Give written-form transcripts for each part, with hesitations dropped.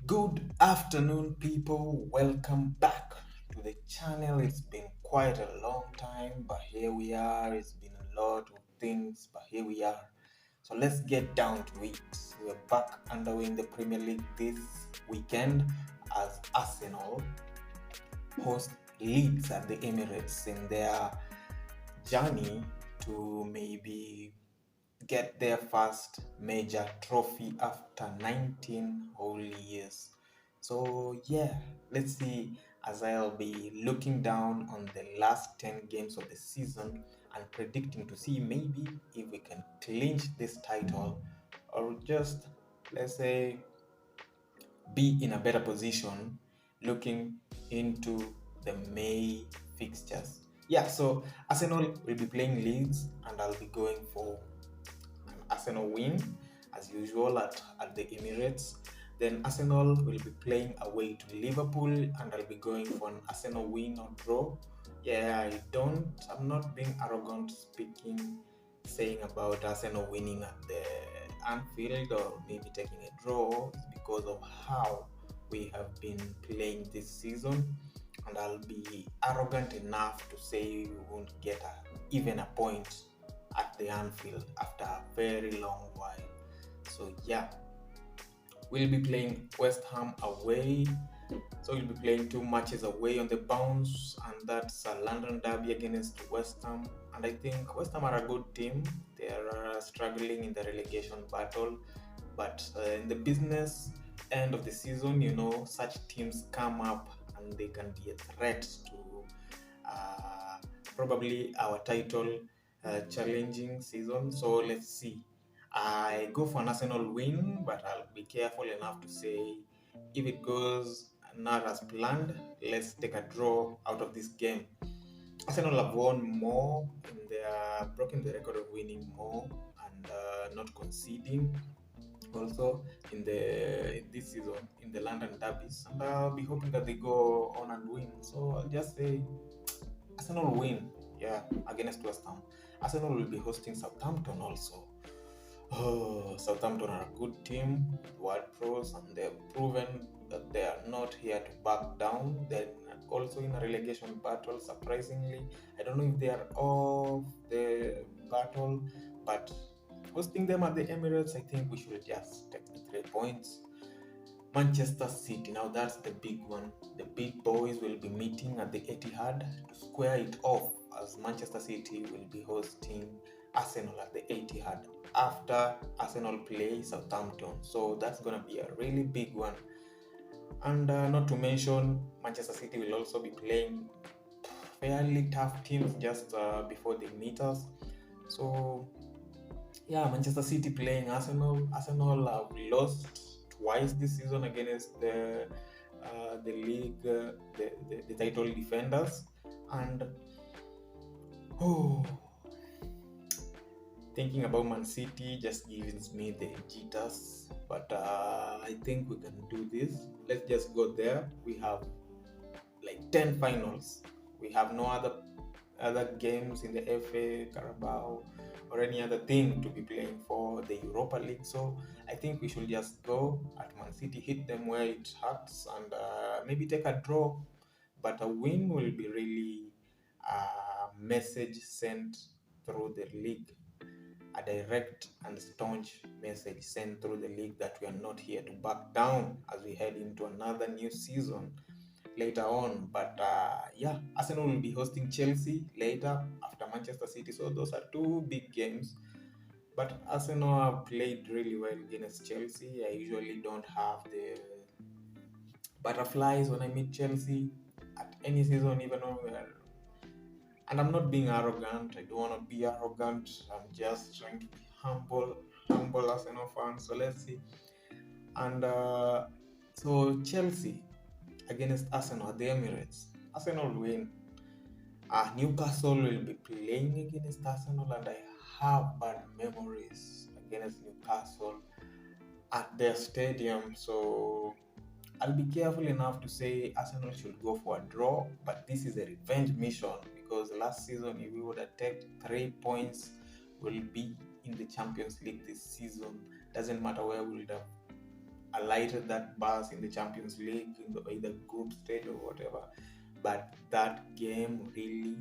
Good afternoon, people. Welcome back to the channel. It's been quite a long time, but here we are. It's been a lot of things, but here we are. So let's get down to it. We're back underway in the Premier League this weekend as Arsenal host Leeds at the Emirates in their journey to maybe get their first major trophy after 19 whole years. So yeah, let's see, as I'll be looking down on the last 10 games of the season and predicting to see maybe if we can clinch this title or just, let's say, be in a better position looking into the May fixtures. Yeah, so Arsenal will be playing Leeds and I'll be going for an Arsenal win as usual at the Emirates. Then Arsenal will be playing away to Liverpool and I'll be going for an Arsenal win or draw. Yeah, I'm not being arrogant speaking, saying about Arsenal winning at the Anfield or maybe taking a draw. It's because of how we have been playing this season. And I'll be arrogant enough to say we won't get even a point at the Anfield after a very long while. So yeah, we'll be playing West Ham away. So we'll be playing two matches away on the bounce, and that's a London derby against West Ham. And I think West Ham are a good team. They are struggling in the relegation battle, but in the business end of the season, such teams come up and they can be a threat to uh, probably our title challenging season. So let's see. I go for an Arsenal win, but I'll be careful enough to say if it goes not as planned, let's take a draw out of this game. Arsenal have won more and they are broken the record of winning more and not conceding. Also in this season in the London derbies, and I'll be hoping that they go on and win. So I'll just say Arsenal will win, yeah, against West Ham. Arsenal will be hosting Southampton also. Oh, Southampton are a good team, world pros, and they've proven that they are not here to back down. They're also in a relegation battle, surprisingly. I don't know if they are off the battle, but hosting them at the Emirates, I think we should just take the 3 points. Manchester City, now that's the big one. The big boys will be meeting at the Etihad to square it off, as Manchester City will be hosting Arsenal at the Etihad after Arsenal play Southampton. So that's going to be a really big one. And not to mention, Manchester City will also be playing fairly tough teams just before they meet us. So yeah, Manchester City playing Arsenal. Arsenal have lost twice this season against the league, the title defenders, and oh, thinking about Man City just gives me the jitters. But I think we can do this. Let's just go there. We have like 10 finals. We have no other games in the FA, Carabao, or any other thing to be playing for the Europa League. So I think we should just go at Man City, hit them where it hurts, and maybe take a draw. But a win will be really a message sent through the league, a direct and staunch message sent through the league that we are not here to back down as we head into another new season later on. But yeah, Arsenal will be hosting Chelsea later after Manchester City. So those are two big games. But Arsenal have played really well against Chelsea. I usually don't have the butterflies when I meet Chelsea at any season, even when we are. And I'm not being arrogant. I don't want to be arrogant. I'm just trying to be humble Arsenal fan. So let's see. And so Chelsea against Arsenal at the Emirates. Arsenal win. Newcastle will be playing against Arsenal, and I have bad memories against Newcastle at their stadium. So I'll be careful enough to say Arsenal should go for a draw, but this is a revenge mission because last season, if we would have taken 3 points, we'll be in the Champions League this season. Doesn't matter where we would have alighted that bus in the Champions League, in the either group stage or whatever. But that game really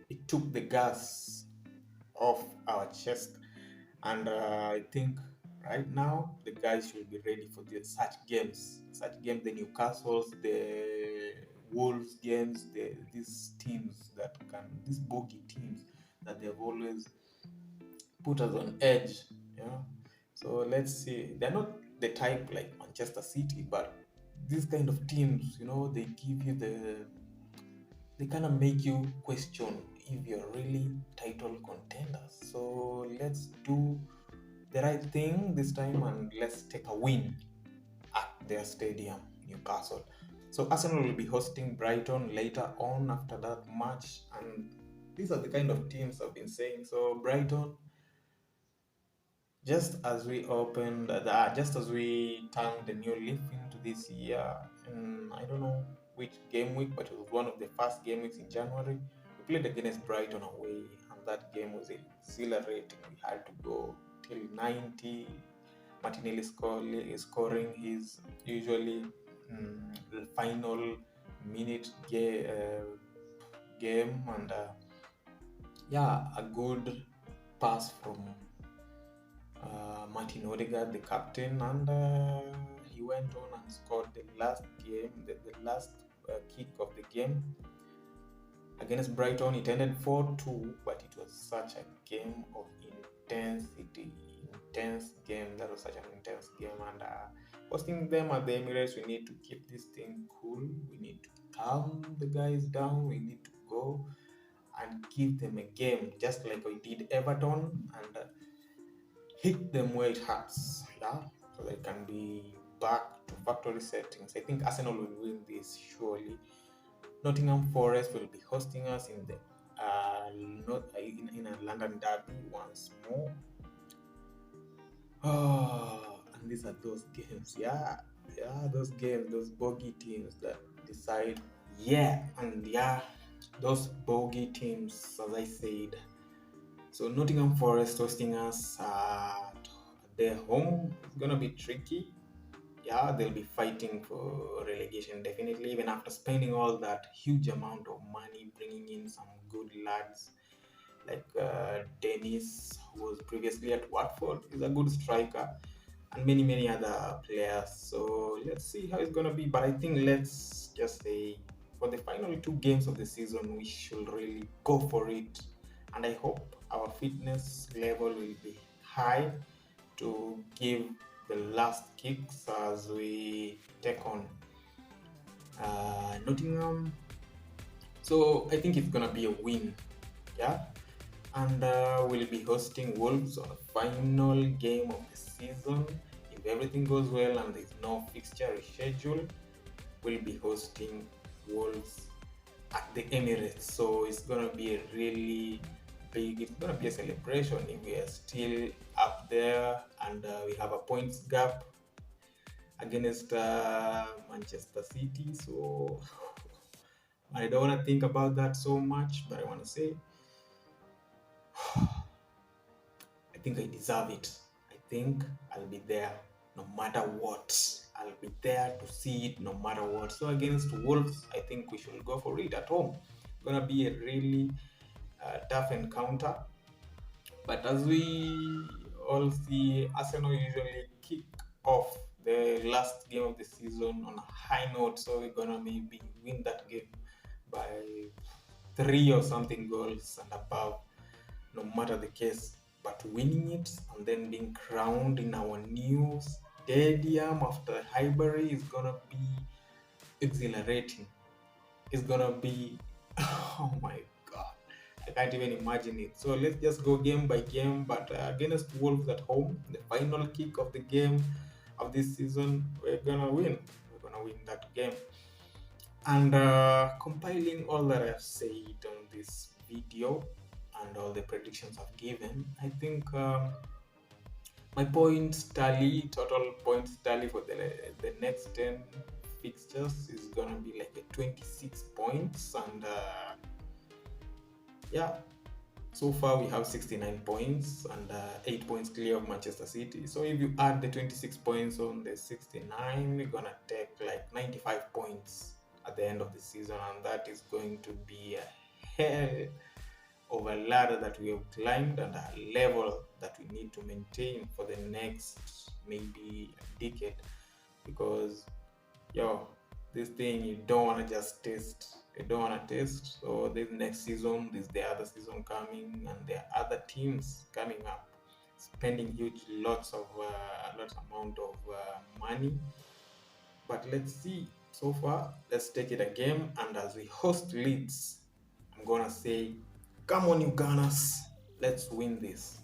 it took the gas off our chest, and I think right now the guys should be ready for such games. The Newcastles, the Wolves games, these bogey teams that they've always put us on edge. Yeah. So let's see. They're not the type like Manchester City, but these kind of teams, they give you they kind of make you question if you're really title contenders. So let's do the right thing this time and let's take a win at their stadium, Newcastle. So Arsenal will be hosting Brighton later on after that match, and these are the kind of teams I've been saying. So Brighton, just as we turned the new leaf into this year, and I don't know which game week, but it was one of the first game weeks in January. We played against Brighton away, and that game was exhilarating. We had to go till 90. Martinelli scoring his usually final minute game, and a good pass from Martin Odegaard, the captain, and he went on and scored the last kick of the game against Brighton. It ended 4-2, but it was such a game of intensity. That was such an intense game, and hosting them at the Emirates, we need to keep this thing cool. We need to calm the guys down. We need to go and give them a game, just like we did Everton, and hit them where it hurts, so they can be back to factory settings. I think Arsenal will win this surely. Nottingham Forest will be hosting us in the in a London derby once more. And these are those games, those bogey teams that decide, those bogey teams, as I said. So Nottingham Forest hosting us at their home. It's gonna be tricky. They'll be fighting for relegation definitely, even after spending all that huge amount of money, bringing in some good lads like Dennis, who was previously at Watford, is a good striker, and many other players. So let's see how it's gonna be. But I think let's just say for the final 2 games of the season, we should really go for it, and I hope our fitness level will be high to give the last kicks as we take on Nottingham. So I think it's gonna be a win, and we'll be hosting Wolves on a final game of the season. If everything goes well and there's no fixture reschedule, we'll be hosting Wolves at the Emirates. So it's gonna be a really big, it's gonna be a celebration if we are still up there, and we have a points gap against Manchester City. So I don't want to think about that so much, but I want to say I think I deserve it. I think I'll be there no matter what. I'll be there to see it no matter what. So against Wolves, I think we should go for it at home. It's gonna be a really tough encounter. But as we all see, Arsenal usually kick off the last game of the season on a high note. So we're gonna maybe win that game by 3 or something goals and above, no matter the case. But winning it and then being crowned in our new stadium after Highbury is gonna be exhilarating. It's gonna be, oh my god, I can't even imagine it. So let's just go game by game. But against Wolves at home, the final kick of the game of this season, we're gonna win. We're gonna win that game. And compiling all that I've said on this video and all the predictions I've given, I think my total points tally for the next 10 fixtures is gonna be like 26 points, and So far, we have 69 points and 8 points clear of Manchester City. So if you add the 26 points on the 69, we're going to take like 95 points at the end of the season. And that is going to be a hell of a ladder that we have climbed and a level that we need to maintain for the next maybe decade. Because, yo, this thing you don't want to just test. You don't want to test. So this next season, there's the other season coming, and there are other teams coming up, spending huge lots amount of money. But let's see. So far, let's take it a game, and as we host Leeds, I'm gonna say, come on, you Gunners, let's win this.